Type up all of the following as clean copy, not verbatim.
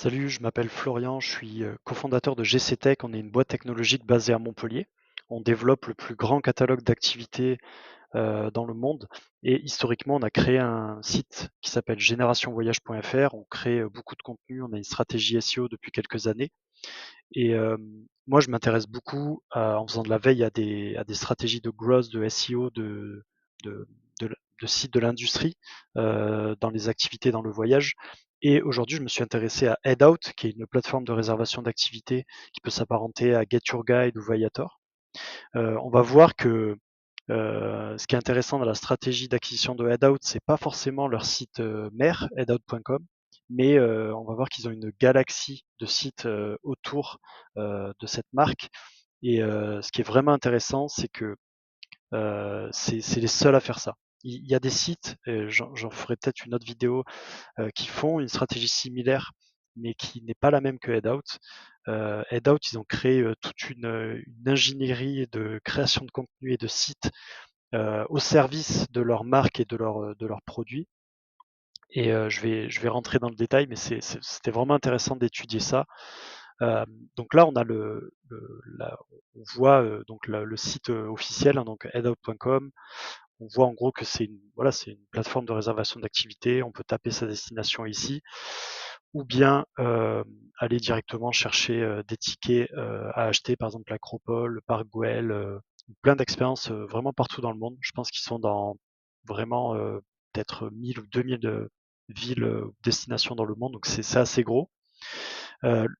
Salut, je m'appelle Florian, je suis cofondateur de GC Tech. On est une boîte technologique basée à Montpellier. On développe le plus grand catalogue d'activités dans le monde. Et historiquement, on a créé un site qui s'appelle générationvoyage.fr. On crée beaucoup de contenu. On a une stratégie SEO depuis quelques années. Et moi, je m'intéresse beaucoup en faisant de la veille à des stratégies de growth, de SEO, de, de sites de l'industrie dans les activités dans le voyage. Et aujourd'hui, je me suis intéressé à Headout, qui est une plateforme de réservation d'activités qui peut s'apparenter à Get Your Guide ou Viator. On va voir que ce qui est intéressant dans la stratégie d'acquisition de Headout, c'est pas forcément leur site mère, headout.com, mais on va voir qu'ils ont une galaxie de sites autour de cette marque. Et ce qui est vraiment intéressant, c'est que c'est les seuls à faire ça. Il y a des sites, j'en ferai peut-être une autre vidéo, qui font une stratégie similaire, mais qui n'est pas la même que Headout. Headout, ils ont créé toute une ingénierie de création de contenu et de sites au service de leur marque et de leurs produits. Et je vais rentrer dans le détail, mais c'était vraiment intéressant d'étudier ça. Euh, donc là, on a on voit donc le site officiel, hein, donc headout.com. On voit en gros que c'est une plateforme de réservation d'activités. On peut taper sa destination ici, ou bien aller directement chercher des tickets à acheter, par exemple l'Acropole, le Parc Güell, plein d'expériences vraiment partout dans le monde. Je pense qu'ils sont dans vraiment peut-être 1000 ou 2000 villes ou destinations dans le monde, donc c'est assez gros.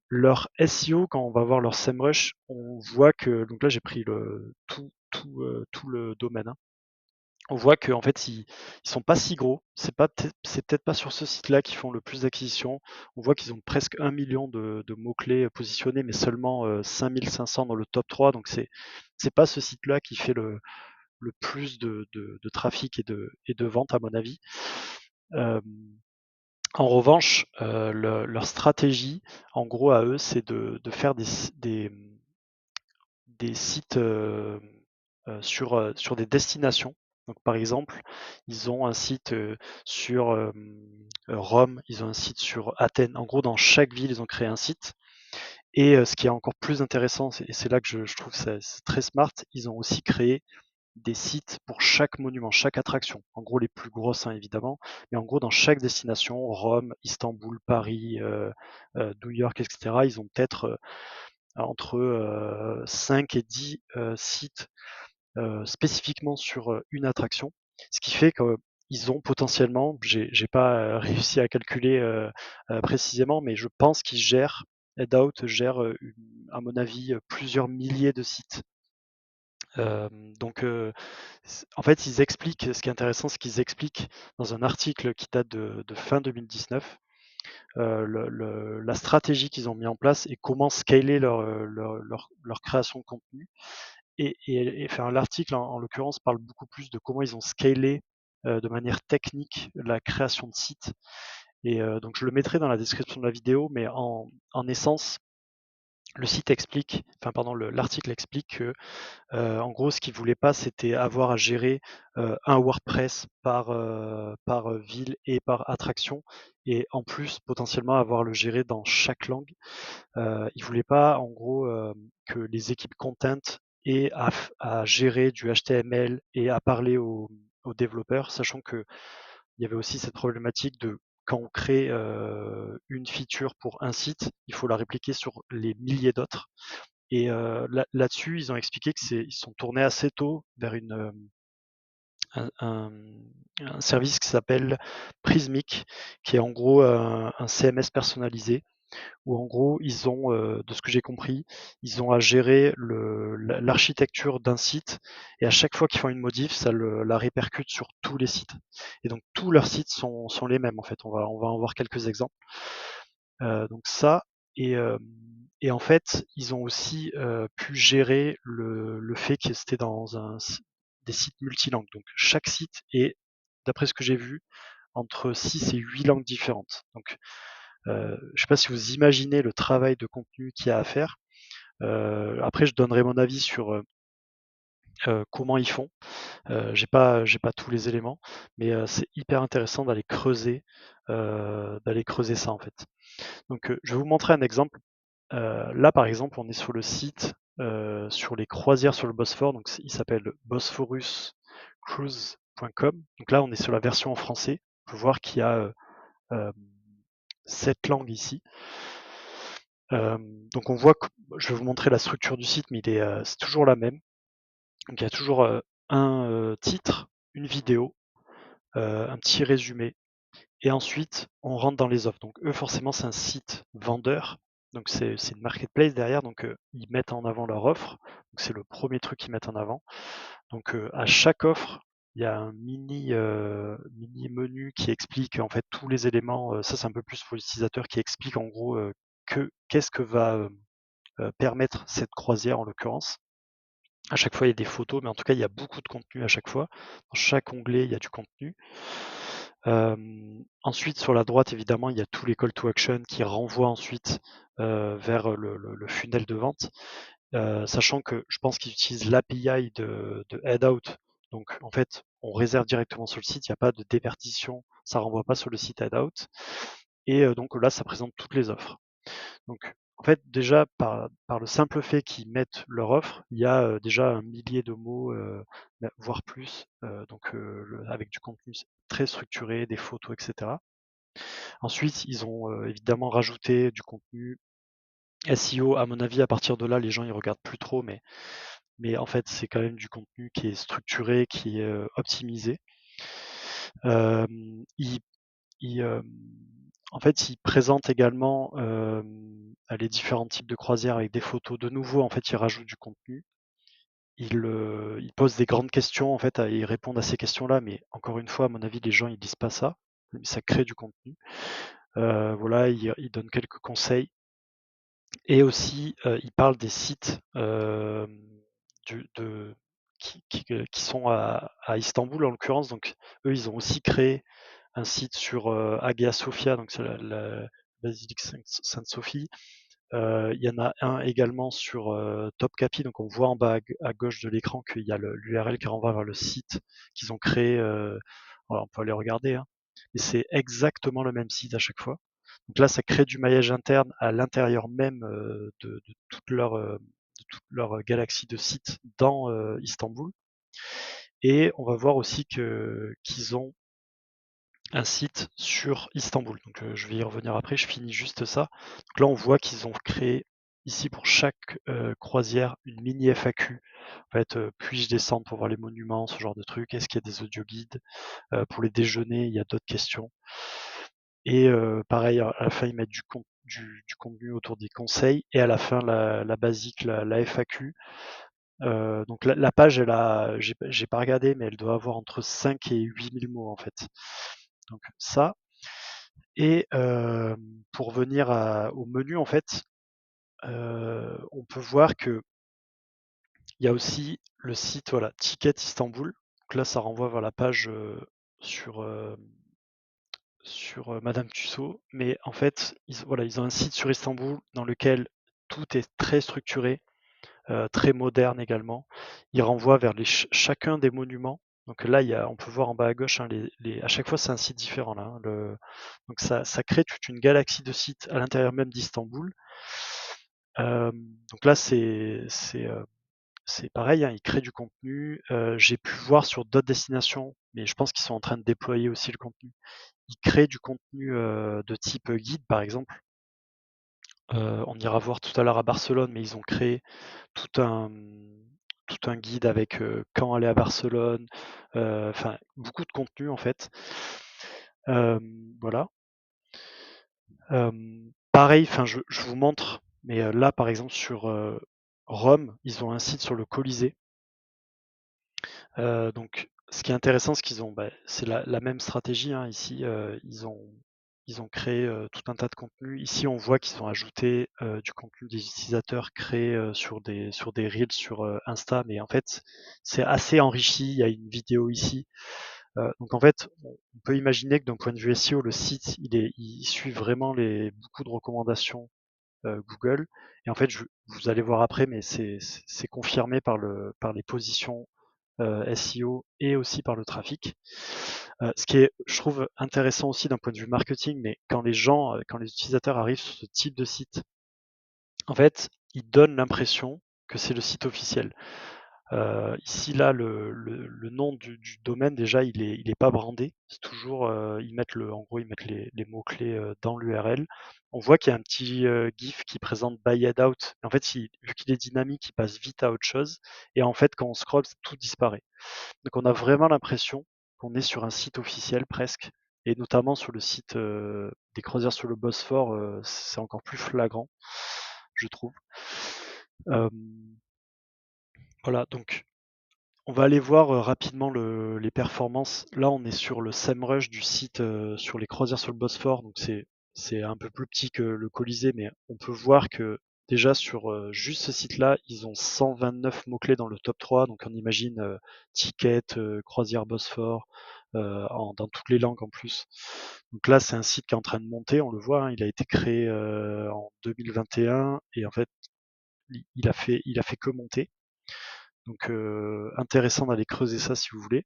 Leur SEO, quand on va voir leur SEMrush, on voit que, donc là j'ai pris tout le domaine, hein. On voit qu'en fait ils sont pas si gros. C'est peut-être pas sur ce site-là qu'ils font le plus d'acquisitions. On voit qu'ils ont presque 1 million de mots-clés positionnés, mais seulement 5500 dans le top 3. Donc c'est pas ce site-là qui fait le plus de trafic et de vente à mon avis. Euh, En revanche, leur stratégie, en gros à eux, c'est de faire des sites sur des destinations. Donc, par exemple, ils ont un site sur Rome, ils ont un site sur Athènes. En gros, dans chaque ville, ils ont créé un site. Et ce qui est encore plus intéressant, et c'est là que je trouve ça c'est très smart, ils ont aussi créé des sites pour chaque monument, chaque attraction. En gros, les plus grosses, hein, évidemment, mais en gros, dans chaque destination, Rome, Istanbul, Paris, New York, etc., ils ont peut-être entre 5 et 10 sites spécifiquement sur une attraction, ce qui fait qu'ils ont potentiellement, j'ai pas réussi à calculer précisément, mais je pense qu'ils gèrent, Headout gère, à mon avis, plusieurs milliers de sites. Donc, en fait, ils expliquent, ce qui est intéressant, c'est qu'ils expliquent dans un article qui date de fin 2019, la stratégie qu'ils ont mis en place et comment scaler leur création de contenu. Enfin, l'article, en l'occurrence, parle beaucoup plus de comment ils ont scalé de manière technique la création de sites. Et donc, je le mettrai dans la description de la vidéo, mais en essence, le site explique, enfin, pardon, l'article explique que en gros, ce qu'ils voulaient pas, c'était avoir à gérer un WordPress par ville et par attraction, et en plus potentiellement avoir le gérer dans chaque langue. Ils voulaient pas, en gros, que les équipes content aient à gérer du HTML et à parler aux développeurs, sachant que il y avait aussi cette problématique de quand on crée une feature pour un site, il faut la répliquer sur les milliers d'autres. Et là-dessus, ils ont expliqué ils sont tournés assez tôt vers un, un- un service qui s'appelle Prismic, qui est en gros un CMS personnalisé, où en gros, ils ont, de ce que j'ai compris, ils ont à gérer l'architecture d'un site, et à chaque fois qu'ils font une modif, la répercute sur tous les sites. Et donc tous leurs sites sont les mêmes en fait. On va en voir quelques exemples. Donc ça, et, euh, et en fait, ils ont aussi pu gérer le fait que c'était des sites multilangues. Donc chaque site est, d'après ce que j'ai vu, entre 6 et 8 langues différentes. Donc je ne sais pas si vous imaginez le travail de contenu qu'il y a à faire. Après, je donnerai mon avis sur comment ils font. J'ai pas tous les éléments, mais c'est hyper intéressant d'aller creuser d'aller creuser ça en fait. Donc je vais vous montrer un exemple. Là par exemple, on est sur le site sur les croisières sur le Bosphore, donc il s'appelle bosphoruscruise.com. Donc là, on est sur la version en français. On peut voir qu'il y a 7 langues ici. Donc on voit que je vais vous montrer la structure du site, mais c'est toujours la même. Donc il y a toujours un titre, une vidéo, un petit résumé, et ensuite on rentre dans les offres. Donc eux forcément c'est un site vendeur, donc c'est une marketplace derrière, donc ils mettent en avant leur offre. Donc c'est le premier truc qu'ils mettent en avant. Donc à chaque offre, il y a un mini menu qui explique en fait tous les éléments. Ça c'est un peu plus pour l'utilisateur, qui explique en gros qu'est-ce que va permettre cette croisière en l'occurrence. À chaque fois, il y a des photos, mais en tout cas, il y a beaucoup de contenu à chaque fois. Dans chaque onglet, il y a du contenu. Ensuite, sur la droite, évidemment, il y a tous les call to action qui renvoient ensuite vers le funnel de vente. Sachant que je pense qu'ils utilisent l'API de Headout. Donc, en fait, on réserve directement sur le site. Il n'y a pas de déperdition. Ça renvoie pas sur le site Headout. Et donc là, ça présente toutes les offres. Donc, en fait, déjà, par le simple fait qu'ils mettent leur offre, il y a déjà un millier de mots, voire plus, avec du contenu très structuré, des photos, etc. Ensuite, ils ont évidemment rajouté du contenu SEO. À mon avis, à partir de là, les gens ils regardent plus trop, mais en fait, c'est quand même du contenu qui est structuré, qui est optimisé. Ils En fait, ils présentent également les différents types de croisières avec des photos. De nouveau, en fait, ils rajoutent du contenu. Ils posent des grandes questions, en fait, ils répondent à ces questions-là, mais encore une fois, à mon avis, les gens, ils lisent pas ça. Mais ça crée du contenu. Voilà, ils donnent quelques conseils. Et aussi, ils parlent des sites qui sont à Istanbul, en l'occurrence. Donc, eux, ils ont aussi créé un site sur Hagia Sophia, donc c'est la basilique Sainte-Sophie. Il y en a un également sur Topkapi, donc on voit en bas à gauche de l'écran qu'il y a l'URL qui renvoie vers le site qu'ils ont créé. Voilà, on peut aller regarder, hein. Et c'est exactement le même site à chaque fois. Donc là, ça crée du maillage interne à l'intérieur même de toute leur galaxie de sites dans Istanbul. Et on va voir aussi qu'ils ont un site sur Istanbul. Donc je vais y revenir après, je finis juste ça. Donc là, on voit qu'ils ont créé ici pour chaque croisière une mini FAQ. En fait, puis-je descendre pour voir les monuments, ce genre de trucs. Est-ce qu'il y a des audio guides pour les déjeuners, il y a d'autres questions. Et pareil, à la fin, ils mettent du contenu autour des conseils. Et à la fin, la basique, la FAQ. Donc la page, j'ai pas regardé, mais elle doit avoir entre 5 et 8000 mots en fait. Donc ça. Et pour venir au menu, en fait, on peut voir que il y a aussi le site, voilà, Ticket Istanbul. Donc là, ça renvoie vers la page sur Madame Tussaud. Mais en fait, ils ont un site sur Istanbul dans lequel tout est très structuré, très moderne également. Ils renvoient vers chacun des monuments. Donc là, on peut voir en bas à gauche, hein, à chaque fois, c'est un site différent là, hein. Donc ça crée toute une galaxie de sites à l'intérieur même d'Istanbul. Donc là, c'est pareil, hein, ils créent du contenu. J'ai pu voir sur d'autres destinations, mais je pense qu'ils sont en train de déployer aussi le contenu. Ils créent du contenu de type guide, par exemple. On ira voir tout à l'heure à Barcelone, mais ils ont créé tout un, tout un guide avec quand aller à Barcelone, enfin beaucoup de contenu en fait. Voilà. Pareil, enfin je vous montre, mais là par exemple sur Rome, ils ont un site sur le Colisée. Donc ce qui est intéressant, c'est la même stratégie, hein. Ici, ils ont créé tout un tas de contenus. Ici, on voit qu'ils ont ajouté du contenu des utilisateurs créés sur des reels sur Insta, mais en fait, c'est assez enrichi. Il y a une vidéo ici. Donc en fait, on peut imaginer que d'un point de vue SEO, le site, il suit vraiment beaucoup de recommandations Google. Et en fait, vous allez voir après, mais c'est confirmé par les positions SEO et aussi par le trafic. Ce qui est, je trouve, intéressant aussi d'un point de vue marketing, mais quand les utilisateurs arrivent sur ce type de site, en fait, ils donnent l'impression que c'est le site officiel. Ici, là, le nom du domaine, déjà, il est pas brandé. C'est toujours, en gros, ils mettent les mots-clés dans l'URL. On voit qu'il y a un petit GIF qui présente Buy It Out. En fait, vu qu'il est dynamique, il passe vite à autre chose. Et en fait, quand on scrolle, tout disparaît. Donc, on a vraiment l'impression qu'on est sur un site officiel presque. Et notamment sur le site des croisières sur le Bosphore, c'est encore plus flagrant, je trouve. Euh, voilà, donc on va aller voir rapidement les performances. Là, on est sur le SEMrush du site sur les croisières sur le Bosphore, donc c'est un peu plus petit que le Colisée, mais on peut voir que déjà sur juste ce site-là, ils ont 129 mots-clés dans le top 3, donc on imagine ticket, croisière Bosphore, dans toutes les langues en plus. Donc là, c'est un site qui est en train de monter, on le voit, hein, il a été créé en 2021 et en fait, il a fait que monter. Donc intéressant d'aller creuser ça si vous voulez.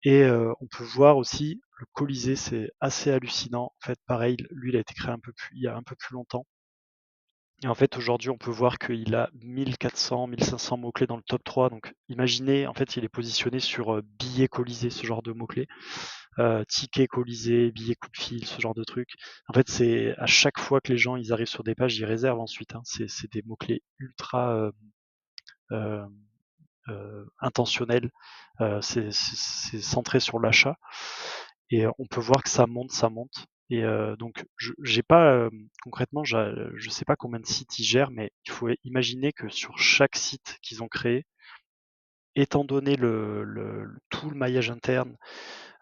Et on peut voir aussi le Colisée, c'est assez hallucinant. En fait, pareil, lui, il a été créé il y a un peu plus longtemps. Et en fait, aujourd'hui, on peut voir qu'il a 1400, 1500 mots-clés dans le top 3. Donc, imaginez, en fait, il est positionné sur billet Colisée, ce genre de mots-clés. Ticket Colisée, billet coup de fil, ce genre de trucs. En fait, c'est à chaque fois que les gens ils arrivent sur des pages, ils réservent ensuite, hein. C'est des mots-clés ultra euh, intentionnels. C'est centré sur l'achat. Et on peut voir que ça monte, ça monte. Et donc, j'ai pas concrètement, je sais pas combien de sites ils gèrent, mais il faut imaginer que sur chaque site qu'ils ont créé, étant donné tout le maillage interne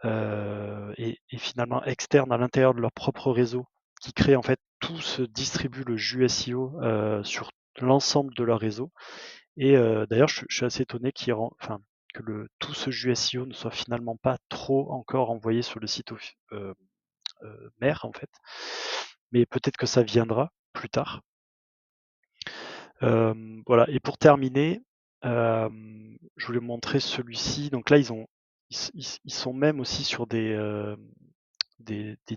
et finalement externe à l'intérieur de leur propre réseau, qui crée en fait tout se distribue le jus SEO sur l'ensemble de leur réseau. Et d'ailleurs, je suis assez étonné que tout ce jus SEO ne soit finalement pas trop encore envoyé sur le site mère en fait. Mais peut-être que ça viendra plus tard. Voilà. Et pour terminer, je voulais montrer celui-ci. Donc là, ils sont même aussi sur des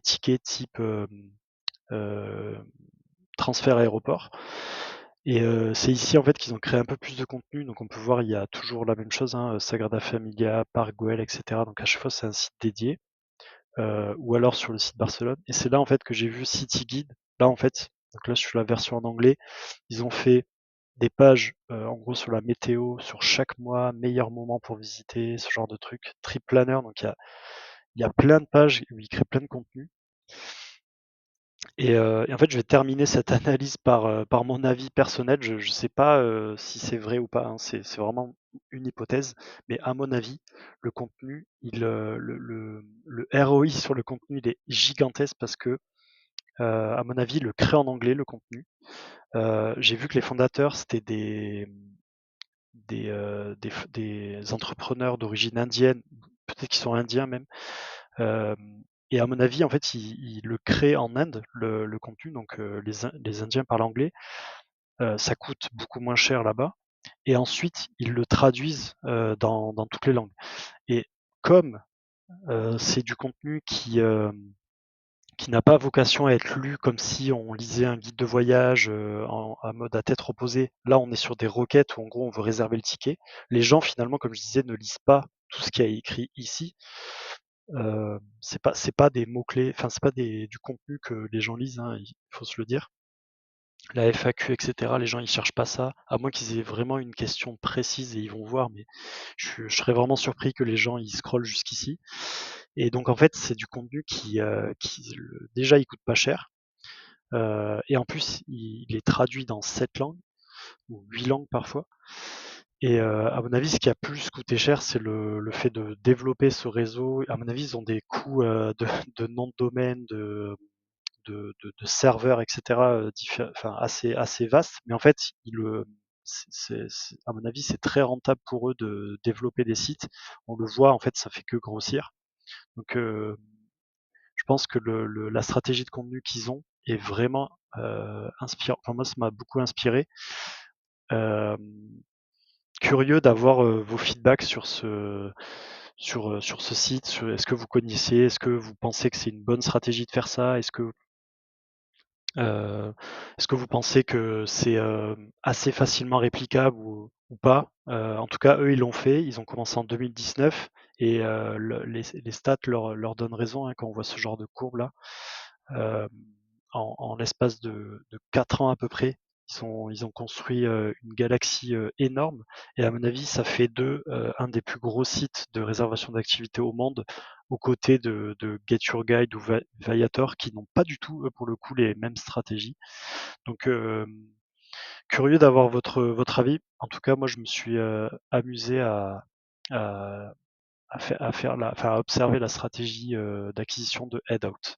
tickets type euh, transfert aéroport. Et c'est ici en fait qu'ils ont créé un peu plus de contenu. Donc on peut voir, il y a toujours la même chose, hein, Sagrada Familia, Parc Güell, etc. Donc à chaque fois, c'est un site dédié. Ou alors sur le site Barcelone. Et c'est là en fait que j'ai vu City Guide. Là en fait, donc là sur la version en anglais, ils ont fait des pages en gros sur la météo, sur chaque mois, meilleur moment pour visiter, ce genre de trucs. Trip Planner, donc il y a plein de pages où ils créent plein de contenu. Et en fait, je vais terminer cette analyse par mon avis personnel. Je ne sais pas si c'est vrai ou pas, hein, c'est vraiment une hypothèse, mais à mon avis, le contenu, le ROI sur le contenu, il est gigantesque parce que, à mon avis, il le crée en anglais, le contenu. J'ai vu que les fondateurs, c'était des entrepreneurs d'origine indienne, peut-être qu'ils sont indiens même. Euh, et à mon avis, en fait, ils le créent en Inde, le contenu. Donc, les Indiens parlent anglais. Ça coûte beaucoup moins cher là-bas. Et ensuite, ils le traduisent dans toutes les langues. Et comme c'est du contenu qui n'a pas vocation à être lu comme si on lisait un guide de voyage en mode à tête reposée. Là, on est sur des requêtes où en gros on veut réserver le ticket. Les gens finalement, comme je disais, ne lisent pas tout ce qui est écrit ici. C'est pas des mots clés, enfin c'est pas du contenu que les gens lisent, hein, il faut se le dire. La FAQ, etc. Les gens ils cherchent pas ça, à moins qu'ils aient vraiment une question précise et ils vont voir. Mais je serais vraiment surpris que les gens ils scrollent jusqu'ici. Et donc en fait c'est du contenu déjà il coûte pas cher. Et en plus il est traduit dans 7 langues ou 8 langues parfois. Et à mon avis, ce qui a plus coûté cher, c'est le fait de développer ce réseau. À mon avis, ils ont des coûts de nom de domaine, de serveurs, etc. Enfin, assez vastes. Mais en fait, à mon avis, c'est très rentable pour eux de développer des sites. On le voit, en fait, ça fait que grossir. Donc, je pense que la stratégie de contenu qu'ils ont est vraiment inspirante. Enfin, moi, ça m'a beaucoup inspiré. Euh, Curieux d'avoir vos feedbacks sur ce site? Est-ce que vous connaissiez? Est-ce que vous pensez que c'est une bonne stratégie de faire ça? Heu, est-ce que vous pensez que c'est, assez facilement réplicable ou pas? En tout cas, eux, ils l'ont fait. Ils ont commencé en 2019 et les stats leur donnent raison, hein, quand on voit ce genre de courbe-là. Hem, en l'espace de 4 ans à peu près, ils ont construit, une galaxie, énorme et à mon avis, ça fait d'eux, un des plus gros sites de réservation d'activités au monde, aux côtés de Get Your Guide ou Viator qui n'ont pas du tout, eux, pour le coup, les mêmes stratégies. Donc, curieux d'avoir votre avis. En tout cas, moi, je me suis, amusé à à faire la enfin, à observer la stratégie, d'acquisition de Headout.